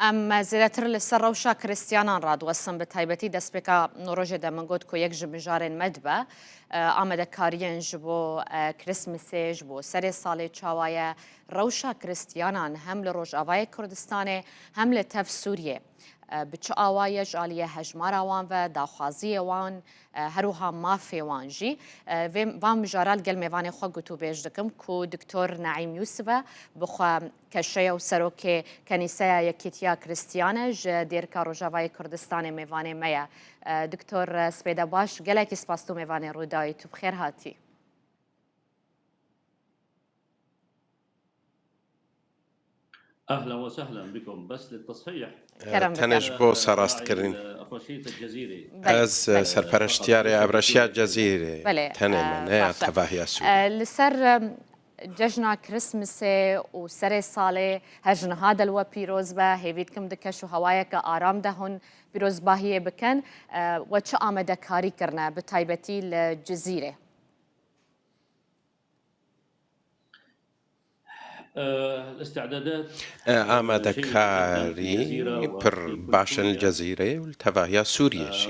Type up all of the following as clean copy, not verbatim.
ام زیاتر لسر روشا کریستیانان راد وسم به تایبەتی دەست پێکا نۆڕۆژێ دەمەگوت کۆ یەک ji mijarên me dibe ئامادەکاریان ji bo Krismesê ji bo serê salê çawa rewşa kiristiyanan hem li Rojavayê Kurdistanê hem li tev Sûriyê bi çi awaye ji aliyê hejmara wan ve daxwaziyê wan herûha mafê wan jî van mijaral gel mêvanê xwe gotûbêj dikim ku Diktor Naîm Yûsif bi xwe keşeya û serokê Kenîseya Yekîtiya Kiristiyan ji dêrika Rojavayê Kurdistanê mêvanê me ye. Diktor spêde baş gelekî spas tu mêvanê Rûdayê tu bi xêr hatî. اهلا وسهلا بكم بس للتصحيح تنش بو سراست كرين از سرپرشتیاری ابرشیا جزیره تنه منه تباهی سوری لسر ججنا كريسمسي وسري صالي هجن هذا الوا بيروز با هيفيدكم دكش وهوايك آرام دهن بيروز باهية بكن وچه آمده كاري کرنا بتايبتي الجزيرة الاستعدادات آمده كاري بر باشن الجزيرة والتباهي سوريا شي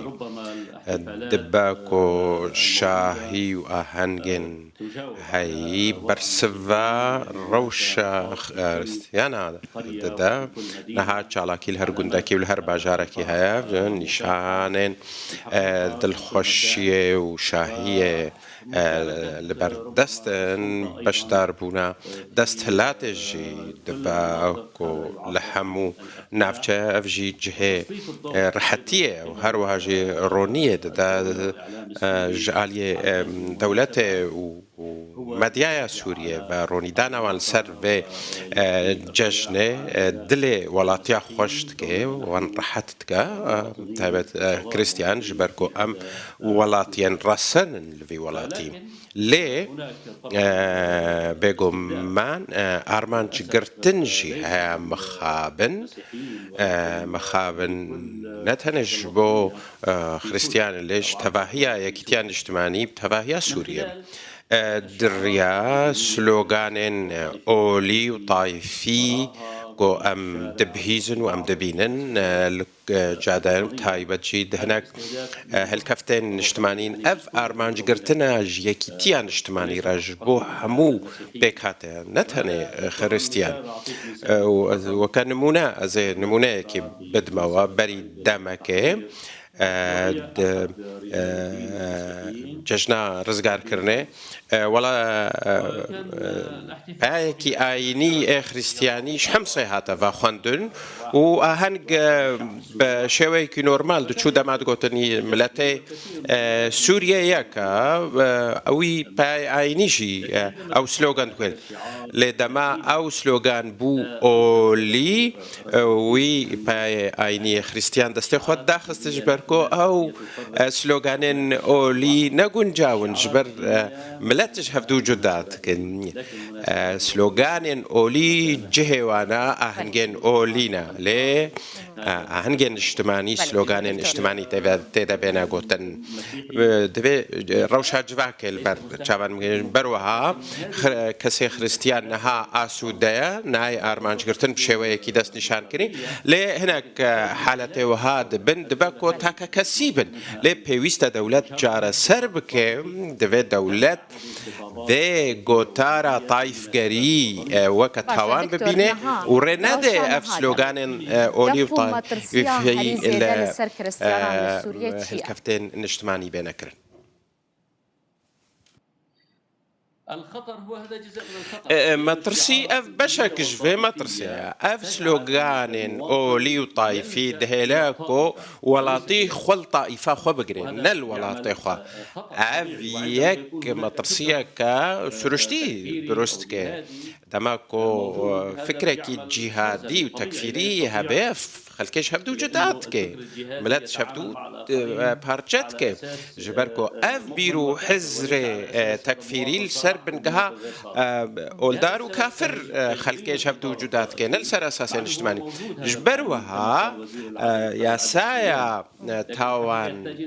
دباكو شاهي وآهنجن هاي برسفا روشا خريستيان هذا دا نها چالاكي الهرگوندكي والهرباجاركي هيا نشانين دلخوشية وشاهية لبر دستن بشدار بونا دست هلاتجي دباكو لحمو نافچه افجي جهه رحتية وهروها جي رونية دا جالية دولته ومديايا سوريا ورونيدانا وان سر و جشنه دل ولاتيا خوشتكي وان رحتتكا تابت كريستيان جبركو ام ولاتيان رسن لفي ولاتين ليه بيقو من أرمان جگرتنجي ها مخابن نتنج بو خريستيان ليش تفاهيا يكتيان اجتماعي بتفاهيا سوريا دريا سلوغانين أولي وطايفي كو أم دبهيزن وأم دبينن جادان تايبت جيد هناك هالكفتين اجتماعيين أف أرمانج قرتنا يكيتيان اجتماعي راجبو همو بيكاته نتهني خريستيان وكان نمونا زي نمونا كي بدموا بري دامكي جشنا رزقار کرنه ولا بايكي آيني خريستيانيش همسي هاتا وخواندن و هنگ بشوي كي نورمال دو چو دماد گوتني ملتي سوريا يكا اوي باي آينيشي او سلوغان كوين لدما او سلوغان بو اولي وي باي آيني خريستيان دستي خود داخست جبركو او سلوغانين اولي نگون جاون جبر ملتش هفدو جدات كن سلوغانين اولي جهوانا اهنگين اولينا ليه هنگين اجتماعي سلوغانين اجتماعي تيدا بينا قوتن دبي روشا جواك البر چاوان بروها كسي خريستيان نها آسودية ناي آرمانج گرتن بشوية كي دست نشان كري ليه هناك حالته وهاد بن دباكو تاكا كسيبن ليه بيويستا دولت جارة سربك دبي دولت ده گوتارا طايف گري وقت هوان ببينه ورناده اف سلوغان اولي وطايف في الكفتين الاجتماعي بينكرن الخطر هو هذا جزء من الخطر مطرسي اف بشك جفي مطرسي اف سلوغان اولي وطايفي دهلاكو ولاطي خل طائفة خو بقرين نل ولاطي خو اف يك مطرسية كا سرشتي درستك دماكو فكرة كي جهادي وتكفيري هباف خلكش هبدو جداتك ملاتش هبدو بارجتك جبركو اف بيرو حزر تكفيري السر بنقها اولدارو كافر خلكش هبدو جداتك نلسر اساسا اجتماعي جبروها يا سايا تاوان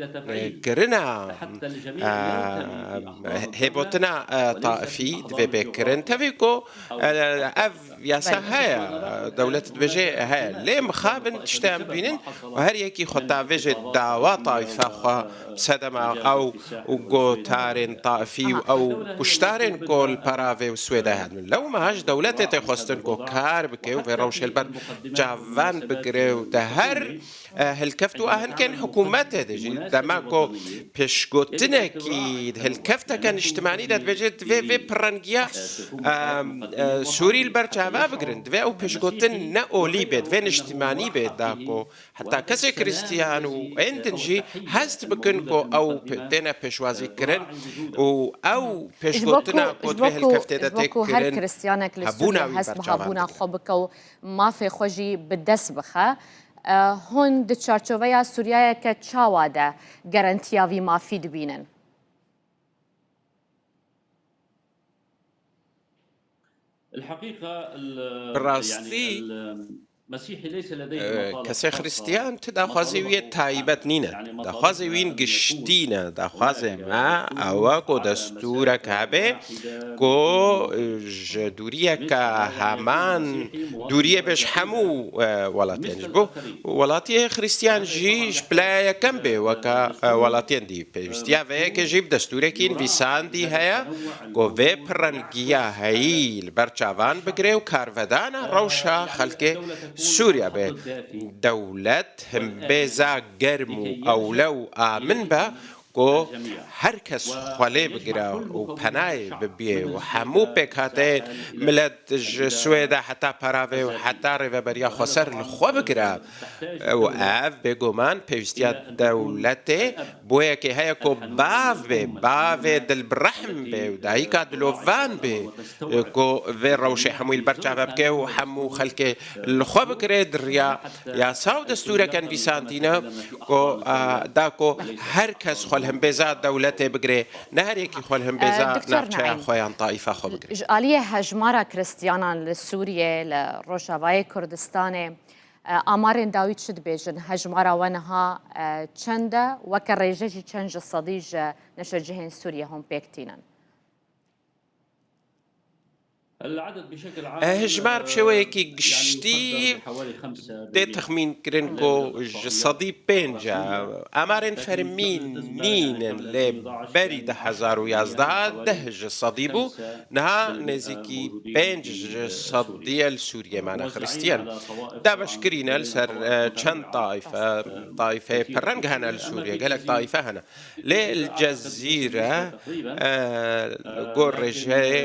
قرنا هبوتنا طائفي دفي بكرن تفيكو اف یاسا هەیە دەولەت دبێژێ هەیە لێ مخابن تشتیان بینن و هەر یەکی خۆتاڤێژێ داوا تایفەخوا سەدەما ئەو و گۆتارێن تافی و ئەو کوشتارێن کۆل پەراڤێ و سوێدا هاتن لەو مەهاش دەولەتێ تێخواستن کۆ کار بکێ و ڕەوشێل بەر جاڤان بگرێ و دە هەر هەلکەفت و ئاهەنکەن حکوومەتێ دەژی دەما کۆ پێشگوتنێکی هەلکەفتەکە نیشتمانی دەبێژێت دوێ پڕەنگیە سووری بەرچاوا بگرن دوێ ئەو پێشگوتن نە ئۆلی بێت دوێ نیشتیمانی بێت داکۆ حتا کەسێک کریستیان و ئێندنجی هەست بکن کۆ ئەو تێنە پێشوازیکردن و ئەو پێشگوتنە کۆ دوێ هەلکەفتێ دەتێکردن هەر کریستیانێک لە سووریا هەست بە هەبوونا خۆ بکە و مافێ خۆشی بدەست بخە هۆن di çarçoveya Sûriyayeke çawa de garantiya vî mafî dibînin? بڕاستی کەسێ خریستیان داخوازی ویە تایبەت نینە داخوازی وین گشتینە داخوازێ ما ئەوە کۆ دەستورە کابێ کۆ دووریەکە هەمان دووریە بێش هەموو وڵاتێنش بۆ وڵاتی خریستیان ژیش پلایەکەم بێ وەکە وڵاتێن دی پێویستیا vەیەکە ژیب دەستورێکین ویساندی هەیە کۆ vê پڕەنگیە هەیی بەرچاوان بگرێ و کارڤەدانە ڕەوشە خەلکێ سووریا بێ دەولەت هەمبێزا گەرم و ئەولە و ئامن بە کۆ هەر کەس خولێ بگرە و پەنای ببێ و هەموو پێک هاتێن ملەت سوێدا حتا پەراوێ و حتا ڕێڤەبەریا خۆسەر لەخۆ بگرە و ئەڤ بێگومان پێویستیا دەولەتێ بۆ یەکێ هەیە کۆ باڤ بێ باڤێ دڵبڕەحم بێ و دایکا دلۆڤان بێ کۆ vê ڕەوشێ هەمووی بەرچاوە بکێ و هەموو خەلکێ لەخۆ بکرێ دڕیا یاسا و دەستورەکەن ویساندینە کۆ داکۆ هەر کەس هەمبێزا دەولەتێ بگرێ نهارێکی خۆل هەمبێزا ناوچەیان خۆیان تایفە خۆ بگرێ ئالیە هەژمارە کریستیانان لە سووریێ لە ڕۆژاوای کوردستانê ئامارên dawî çi dibêjin hejmara we niha çend e weke rêje jî çend ji sedî ji neşecihên Sûriye hûn pêk tînin هەژمار بشێوەیەکی گشتی دێ تەخمینکردن کۆ ji سەدی پێنجە ئامارên فەرمین نینن لێ بەری 2011 دeh ji sedî bû niha nêzîkî pênc ji sedîye li Sûriyê xrîstiyan dabeşkirîne li ser çend tayfê pireng hene li Sûriyê gelek tayfe hene lê li Cezîre gor rêjeyê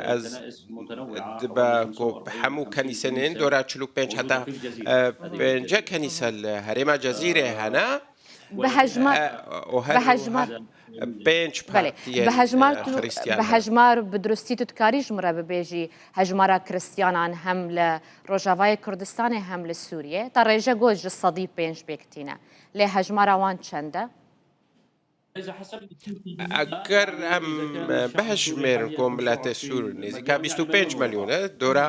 از با همو کنیسنین دورا 45 حتی 50 کنیسه هرم جزیره هنا به هەژمار بدرستی تو کاری ژمرە ببێژی هەژمارە کریستیانان هەم لە ڕۆژاوای کوردستانی هەم لە سووریێ تا ڕێژە گۆژ سەدی پێنج بێکتینە لێ هەژماراوان چەندە؟ ئەگەر ئەم بەژمێرن کۆمەڵاتە سوور نزیکا 25 ملیۆنە دۆرە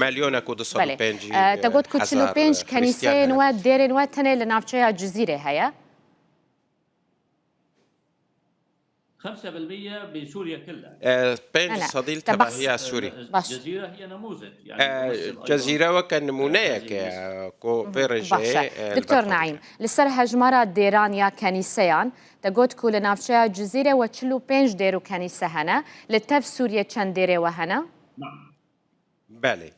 ملیۆنە و 205 دەگوت کو 45 کەنیسەیە وە دێرێن وە تەنێ لە ناوچەیە جزیرێ هەیە 5% بسوريا كلها 5% تبع هي سوري الجزيرة هي نموذج جزيرة وكان نمونەیەک کۆ بێڕێژەیە دکتۆر نعیم لەسەر هەژمارە دێران یا کەنیسەیان دەگوت کو لە ناوچەیە جزیرە وە 45 دێر و کەنیسە هەنە لە تەف سووریە چەند دێرێوە هەنە؟ بەڵێ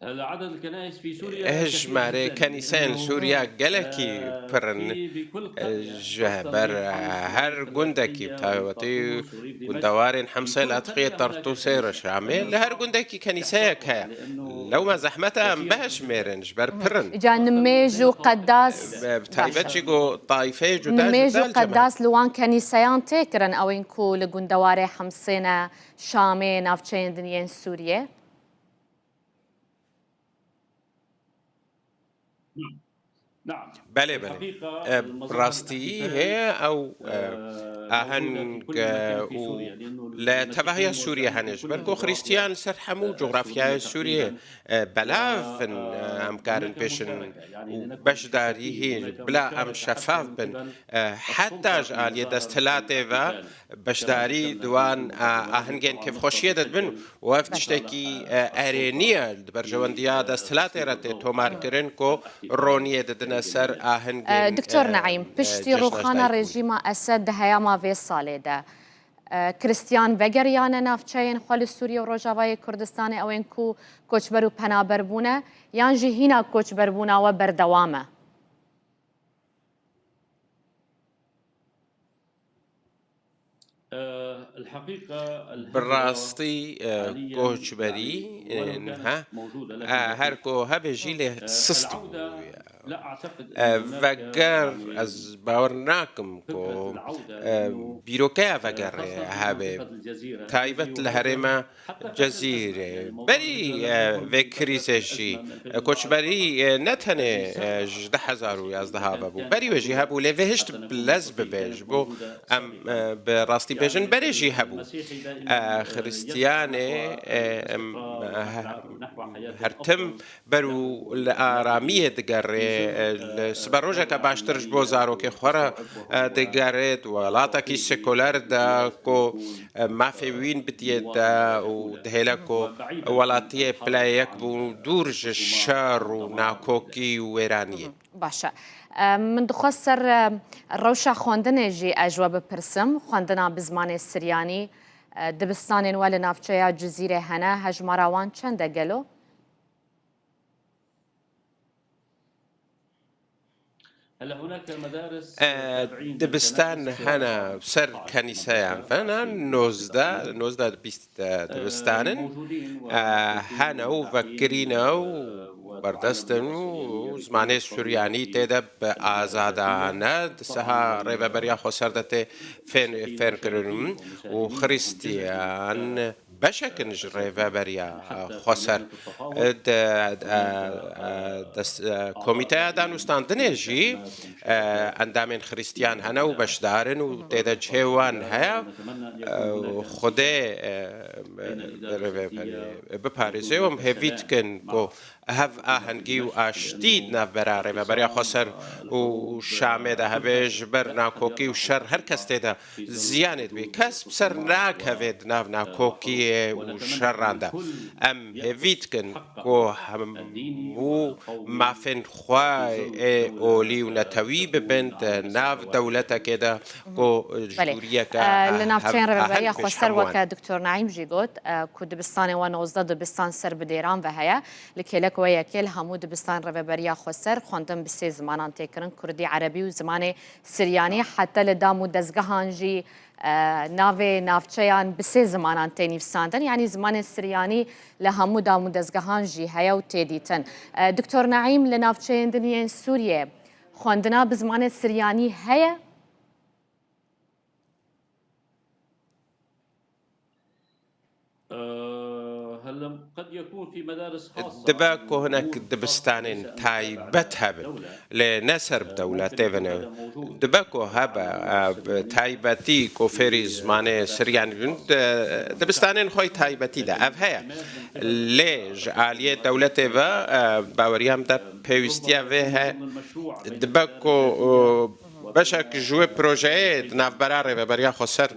عدد الكنائس في سوريا هەژمارە کەنیسەیان سووریا گەلێکی پڕن بەر هەر گوندێکی تایبەتی گوندەوارێن حەمسە لاتقیە تەرتوسێ ڕەشامێ لە هەر گوندێکی کەنیسەیەک هەیە لەومە زەحمەتە ئەم بەژمێرنش بەر پڕن جا نمێژ و قەداس تایبەتی گۆ تایفەیە جودا نمێژ و قەداس لەوان کەنیسەیان تێکردن ئەوەین کو لە گوندەوارێ حەمسێنە شامێ ناوچەیان دنیایên سووریێ نعم. بله الحقيقة براستي هي أو أهن لا تبعية سوريا هنش بركو خريستيان سرحمو جغرافيا سوريا بلافن أمكارن بيشن وبش داري هي بلا أم شفاف بن حتى جال يدستلاتي و بش داري دوان أهنجين كيف خوشيدت بن وفتشتكي أرينيا برجوانديا دستلاتي رتي تومار كرنكو رونية ددنا سر أهنجين دكتور نعيم پشتی روخانه رژیم اسد هیاما وی ساله ده کریستیان وگریان نافچین خال سوریه و روجاوای کردستان او انکو کوچبر و پنابر بونه یان جهینا کوچبر بونه و بردوامه الحقيقة براستي كوچبري ها هركو هبه جيله سستو لا أعتقد وگر از باورناکم کو بیروکه وگر هبه تایبت لهرما جزیره بری وکریسشی کوچبری نتنه 10000 و 11000 بو بری وجی هبو لوهشت بلز ببیج بو ام براستي بيجن بريجي هبو خريستياني هرتم برو الآرامية دقر سبروجا كباشترج بوزارو كي خورا دقارت ولاتا كي سيكولار دا كو ما في وين بتيت دا ودهيلاكو ولاتيه بلايك بو دورج الشار وناكوكي ويرانية باشا من دخسر الروشة خوندن جي أجواب برسم خوندنا بزمان السرياني دبستان ولا نافچه جزيرة هنا هجمراوان چند قالوا هلا هناك مدارس دبستان هنا سر كنيسة يعني فأنا نوزدا بيست دبستان هنا وفكرينا بردستن وزماني سورياني تدا بآزادانة سها ريبا بريا خسردت فين كرنم وخريستيان بشكل ريبا بريا خسر كوميتة دانوستان دنيجي اندامن خريستيان هنا وبشدارن وتدا جهوان هيا خده بباريزي ومهفيت كن كو هف آهنگی و آشتید ناف براره و برای خسر و شامه ده هبه بر ناکوکی و شر هر کس تیده زیانت بی کس بسر ناکوید ناف ناکوکی و شرانده ام هفید کن کو همو مافن خواه اولی و نتوی ببند ناف دولتا کده کو جوریه که لنافچین ربریا خسر وک دکتور نعیم جی گوت کو دبستان و 19 دبستان سر بدیران و هيا لکلک و یکل همو دبستان ربریا خسر خوندن بسه زمانان تکرن کردی عربی و زمان سریانی حتی لدامو دزگهان جی ناوی نافچیان بسه زمانان تنیفساندن یعنی زمان سریانی لهمو دامو دزگهان جی هيا و تیدیتن دکتور نعیم لنافچین دنیای سوریه خوندنا بزمان سریانی هيا هلا قد يكون في مدارس خاصة دباكو هناك دبستانين تايبت هبن لنسر بدولة تيفن دباكو هبا تايبتي كوفيريز ماني سريان دبستانين خوي تايبتي دا افهيا ليج آلية دولة تيفا باوريام دا بيوستيا فيها دباكو بشك جوه بروجه ناف براره و بریا خسر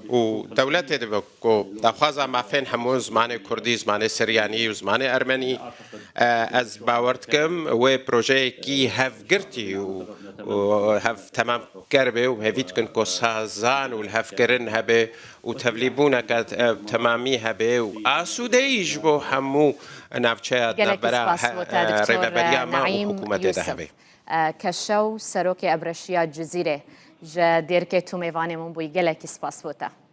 و دولت دبکو دخوازا مافین همون زمان کردی زمان سریانی و زمان ارمنی از باورد کم و پروژه کی هف گرتی و هف تمام کربه و هفیت کن کو سازان و هف کرن هبه و تبلیبونه که تمامی هبه و آسوده ایش بو همو نافچه نبرا ریبریا ما و حکومت ده هبه كشو سروكي أبرشيا جزيرة جا ديركي توميفاني من بوي جلك سباس فوتا